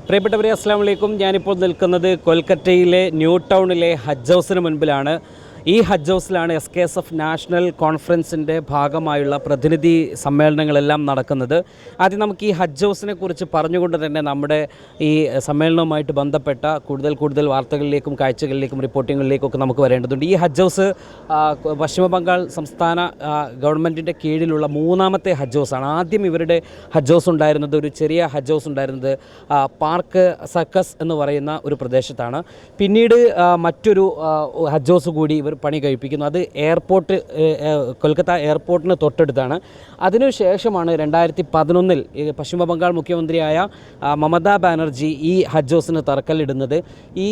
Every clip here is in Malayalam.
പ്രിയപ്പെട്ടവരെ, അസ്സലാമു അലൈക്കും. ഞാനിപ്പോൾ നിൽക്കുന്നത് കൊൽക്കത്തയിലെ ന്യൂ ടൗണിലെ ഹജ്ജ് ഹൗസിന് മുൻപിലാണ്. ഈ ഹജ്ജ് ഹൗസിലാണ് SKSF നാഷണൽ കോൺഫറൻസിൻ്റെ ഭാഗമായുള്ള പ്രതിനിധി സമ്മേളനങ്ങളെല്ലാം നടക്കുന്നത്. ആദ്യം നമുക്ക് ഈ ഹജ്ജ് ഹൗസിനെ കുറിച്ച് പറഞ്ഞുകൊണ്ട് തന്നെ നമ്മുടെ ഈ സമ്മേളനവുമായിട്ട് ബന്ധപ്പെട്ട കൂടുതൽ വാർത്തകളിലേക്കും കാഴ്ചകളിലേക്കും റിപ്പോർട്ടിങ്ങുകളിലേക്കൊക്കെ നമുക്ക് വരേണ്ടതുണ്ട്. ഈ ഹജ്ജ് ഹൗസ് പശ്ചിമ ബംഗാൾ സംസ്ഥാന ഗവൺമെൻറ്റിൻ്റെ കീഴിലുള്ള മൂന്നാമത്തെ ഹജ്ജ് ഹൗസാണ്. ആദ്യം ഇവരുടെ ഹജ്ജ് ഹൗസ് ഉണ്ടായിരുന്നത്, ഒരു ചെറിയ ഹജ്ജ് ഹൗസ് ഉണ്ടായിരുന്നത് പാർക്ക് സർക്കസ് എന്ന് പറയുന്ന ഒരു പ്രദേശത്താണ്. പിന്നീട് മറ്റൊരു ഹജ്ജ് ഹൗസ് കൂടി ഇവർ പണി കഴിപ്പിക്കുന്നു. അത് കൊൽക്കത്ത എയർപോർട്ടിന് തൊട്ടടുത്താണ്. അതിനുശേഷമാണ് 2011 പശ്ചിമ ബംഗാൾ മുഖ്യമന്ത്രിയായ മമതാ ബാനർജി ഈ ഹജ്ജ് ഹൗസിന് തറക്കല്ലിടുന്നത്. ഈ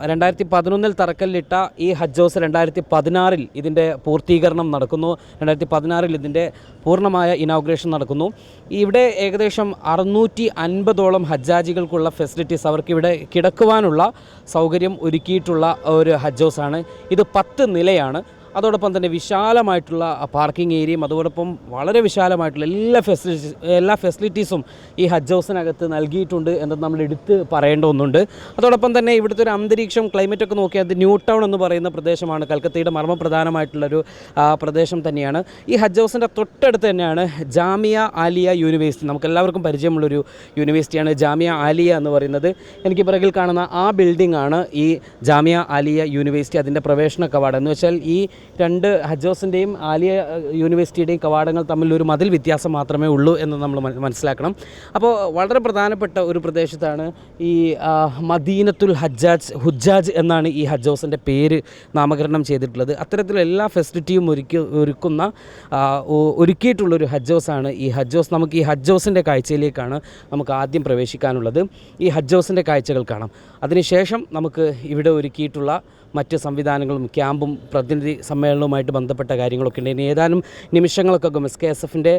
2011 തറക്കല്ലിട്ട ഈ ഹജ്ജ് ഹൗസ് 2016 ഇതിൻ്റെ പൂർത്തീകരണം നടക്കുന്നു. 2016 ഇതിൻ്റെ പൂർണ്ണമായ ഇനോഗ്രേഷൻ നടക്കുന്നു. ഇവിടെ ഏകദേശം 650ഓളം ഹജ്ജാജികൾക്കുള്ള ഫെസിലിറ്റീസ്, അവർക്കിവിടെ കിടക്കുവാനുള്ള സൗകര്യം ഒരുക്കിയിട്ടുള്ള ഒരു ഹജ്ജ് ഹൗസാണ്. ഇത് 10 നിലയാണ്. അതോടൊപ്പം തന്നെ വിശാലമായിട്ടുള്ള പാർക്കിംഗ് ഏരിയയും അതോടൊപ്പം വളരെ വിശാലമായിട്ടുള്ള എല്ലാ ഫെസിലിറ്റീസും ഈ ഹജ്ജ് ഹൗസിനകത്ത് നൽകിയിട്ടുണ്ട് എന്നത് നമ്മൾ എടുത്ത് പറയേണ്ട ഒന്നുണ്ട്. അതോടൊപ്പം തന്നെ ഇവിടുത്തെ ഒരു അന്തരീക്ഷം, ക്ലൈമറ്റൊക്കെ നോക്കിയാൽ അത് ന്യൂ ടൗൺ എന്ന് പറയുന്ന പ്രദേശമാണ്. കൽക്കത്തയുടെ മർമ്മപ്രധാനമായിട്ടുള്ളൊരു പ്രദേശം തന്നെയാണ്. ഈ ഹജ്ജ് ഹൗസിൻ്റെ തൊട്ടടുത്ത് തന്നെയാണ് ജാമിയ ആലിയ യൂണിവേഴ്സിറ്റി. നമുക്കെല്ലാവർക്കും പരിചയമുള്ളൊരു യൂണിവേഴ്സിറ്റിയാണ് ജാമിയ ആലിയ എന്ന് പറയുന്നത്. എനിക്ക് പിറകിൽ കാണുന്ന ആ ബിൽഡിംഗ് ആണ് ഈ ജാമിയ ആലിയ യൂണിവേഴ്സിറ്റി. അതിൻ്റെ പ്രവേശന കവാടം എന്ന് വെച്ചാൽ ഈ രണ്ട് ഹജ്ജ് ഹൗസിൻ്റെയും ആലിയ യൂണിവേഴ്സിറ്റിയുടെയും കവാടങ്ങൾ തമ്മിലൊരു മതിൽ വ്യത്യാസം മാത്രമേ ഉള്ളൂ എന്ന് നമ്മൾ മനസ്സിലാക്കണം. അപ്പോൾ വളരെ പ്രധാനപ്പെട്ട ഒരു പ്രദേശത്താണ് ഈ മദീനത്തുൽ ഹുജ്ജാജ് എന്നാണ് ഈ ഹജ്ജ് ഹൗസിൻ്റെ പേര് നാമകരണം ചെയ്തിട്ടുള്ളത്. അത്തരത്തിലുള്ള എല്ലാ ഫെസിലിറ്റിയും ഒരുക്കിയിട്ടുള്ളൊരു ഹജ്ജ് ഹൗസാണ് ഈ ഹജ്ജ് ഹൗസ്. നമുക്ക് ഈ ഹജ്ജ് ഹൗസിൻ്റെ കാഴ്ചയിലേക്കാണ് നമുക്ക് ആദ്യം പ്രവേശിക്കാനുള്ളത്. ഈ ഹജ്ജ് ഹൗസിൻ്റെ കാഴ്ചകൾ കാണാം. അതിനുശേഷം നമുക്ക് ഇവിടെ ഒരുക്കിയിട്ടുള്ള മറ്റ് സംവിധാനങ്ങളും ക്യാമ്പും പ്രതിനിധി സമ്മേളനവുമായിട്ട് ബന്ധപ്പെട്ട കാര്യങ്ങളൊക്കെ ഉണ്ട്. ഇനി ഏതാനും നിമിഷങ്ങൾക്കകം SKSFൻ്റെ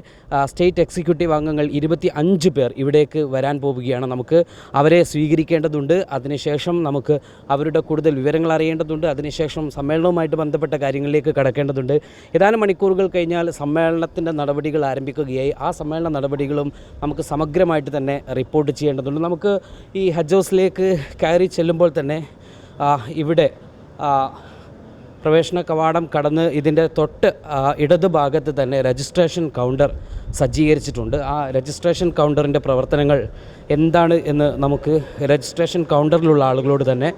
സ്റ്റേറ്റ് എക്സിക്യൂട്ടീവ് അംഗങ്ങൾ 25 പേർ ഇവിടേക്ക് വരാൻ പോവുകയാണ്. നമുക്ക് അവരെ സ്വീകരിക്കേണ്ടതുണ്ട്. അതിനുശേഷം നമുക്ക് അവരുടെ കൂടുതൽ വിവരങ്ങൾ അറിയേണ്ടതുണ്ട്. അതിനുശേഷം സമ്മേളനവുമായിട്ട് ബന്ധപ്പെട്ട കാര്യങ്ങളിലേക്ക് കടക്കേണ്ടതുണ്ട്. ഏതാനും മണിക്കൂറുകൾ കഴിഞ്ഞാൽ സമ്മേളനത്തിൻ്റെ നടപടികൾ ആരംഭിക്കുകയായി. ആ സമ്മേളന നടപടികളും നമുക്ക് സമഗ്രമായിട്ട് തന്നെ റിപ്പോർട്ട് ചെയ്യേണ്ടതുണ്ട്. നമുക്ക് ഈ ഹജ്ജ് ഹൗസിലേക്ക് കയറി ചെല്ലുമ്പോൾ തന്നെ ഇവിടെ പ്രവേശന കവാടം കടന്ന് ഇതിൻ്റെ തൊട്ട് ഇടത് ഭാഗത്ത് തന്നെ രജിസ്ട്രേഷൻ കൗണ്ടർ സജ്ജീകരിച്ചിട്ടുണ്ട്. ആ രജിസ്ട്രേഷൻ കൗണ്ടറിൻ്റെ പ്രവർത്തനങ്ങൾ എന്താണ് എന്ന് നമുക്ക് രജിസ്ട്രേഷൻ കൗണ്ടറിലുള്ള ആളുകളോട് തന്നെ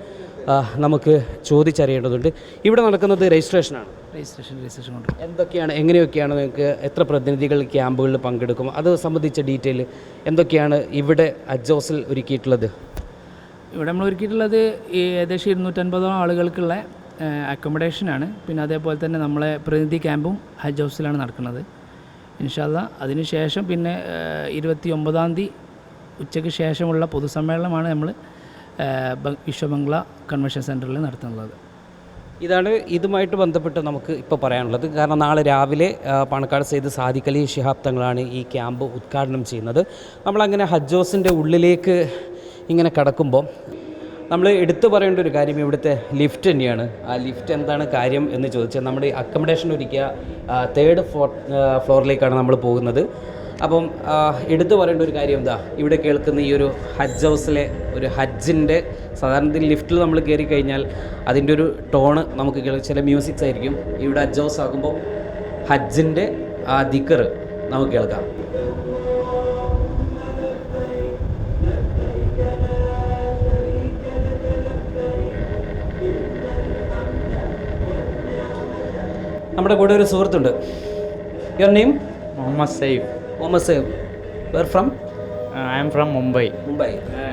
നമുക്ക് ചോദിച്ചറിയേണ്ടതുണ്ട്. ഇവിടെ നടക്കുന്നത് രജിസ്ട്രേഷനാണ്. രജിസ്ട്രേഷൻ കൗണ്ടർ എങ്ങനെയൊക്കെയാണ് നിങ്ങൾക്ക് എത്ര പ്രതിനിധികൾ ക്യാമ്പുകളിൽ പങ്കെടുക്കും, അത് സംബന്ധിച്ച ഡീറ്റെയിൽ എന്തൊക്കെയാണ് ഇവിടെ ഹജ്ജ് ഹൗസിൽ ഒരുക്കിയിട്ടുള്ളത്? ഇവിടെ നമ്മൾ ഒരുക്കിയിട്ടുള്ളത് ഏകദേശം 250 ആളുകൾക്കുള്ള അക്കോമഡേഷനാണ്. പിന്നെ അതേപോലെ തന്നെ നമ്മളെ പ്രതിനിധി ക്യാമ്പും ഹജ്ജ് ഹൗസിലാണ് നടക്കുന്നത് ഇൻഷാ അല്ലാഹ്. അതിനുശേഷം പിന്നെ 29-ാം തീയതി ഉച്ചയ്ക്ക് ശേഷമുള്ള പൊതുസമ്മേളനമാണ് നമ്മൾ വിശ്വബംഗ്ല കൺവെൻഷൻ സെൻറ്ററിൽ നടത്തുന്നത്. ഇതാണ് ഇതുമായിട്ട് ബന്ധപ്പെട്ട് നമുക്ക് ഇപ്പോൾ പറയാനുള്ളത്. കാരണം നാളെ രാവിലെ പാണക്കാട് സെയ്ദ് സാദിഖ് അലി ശിഹാബ് തങ്ങളാണ് ഈ ക്യാമ്പ് ഉദ്ഘാടനം ചെയ്യുന്നത്. നമ്മളങ്ങനെ ഹജ്ജ് ഹൗസിൻ്റെ ഉള്ളിലേക്ക് ഇങ്ങനെ കടക്കുമ്പോൾ നമ്മൾ എടുത്തു പറയേണ്ട ഒരു കാര്യം ഇവിടുത്തെ ലിഫ്റ്റ് തന്നെയാണ്. ആ ലിഫ്റ്റ് എന്താണ് കാര്യം എന്ന് ചോദിച്ചാൽ, നമ്മുടെ അക്കോമഡേഷൻ ഒരുക്കിയ 3rd ഫ്ലോറിലേക്കാണ് നമ്മൾ പോകുന്നത്. അപ്പം എടുത്തു പറയേണ്ട ഒരു കാര്യം എന്താ, ഇവിടെ കേൾക്കുന്ന ഈ ഒരു ഹജ്ജ് ഹൗസിലെ ഒരു ഹജ്ജിൻ്റെ സാധാരണ ലിഫ്റ്റിൽ നമ്മൾ കയറി കഴിഞ്ഞാൽ അതിൻ്റെ ഒരു ടോണ് നമുക്ക് ചില മ്യൂസിക്സ് ആയിരിക്കും. ഇവിടെ ഹജ്ജ് ഹൗസ് ആകുമ്പോൾ ഹജ്ജിൻ്റെ ആ ദിക്ർ നമുക്ക് കേൾക്കാം. നമ്മുടെ കൂടെ ഒരു സുഹൃത്തുണ്ട്. Your name? Mohammad Saif. Mohammad Saif. Where from? I am from Mumbai.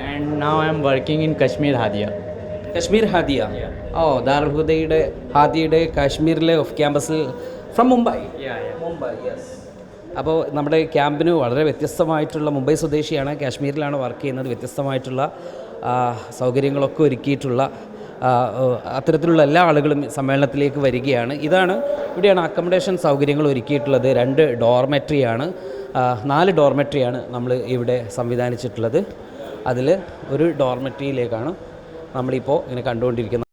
And now I am working in Kashmir Hadia. Kashmir Hadia? Yeah. Oh, Darul Hudayയുടെ ഹാദിയുടെ കാശ്മീരിലെ ഓഫ് ക്യാമ്പസിൽ ഫ്രം മുംബൈ. മുംബൈ, യെസ്. അപ്പോൾ നമ്മുടെ ക്യാമ്പിന് വളരെ വ്യത്യസ്തമായിട്ടുള്ള, മുംബൈ സ്വദേശിയാണ്, കാശ്മീരിലാണ് വർക്ക് ചെയ്യുന്നത്. വ്യത്യസ്തമായിട്ടുള്ള സൗകര്യങ്ങളൊക്കെ ഒരുക്കിയിട്ടുള്ള അത്തരത്തിലുള്ള എല്ലാ ആളുകളും സമ്മേളനത്തിലേക്ക് വരികയാണ്. ഇവിടെയാണ് അക്കോമഡേഷൻ സൗകര്യങ്ങൾ ഒരുക്കിയിട്ടുള്ളത്. 2 ഡോർമെട്രിയാണ്, 4 ഡോർമെട്രിയാണ് നമ്മൾ ഇവിടെ സംവിധാനിച്ചിട്ടുള്ളത്. അതിൽ ഒരു ഡോർമെട്രിയിലേക്കാണ് നമ്മളിപ്പോൾ ഇങ്ങനെ കണ്ടുകൊണ്ടിരിക്കുന്നത്.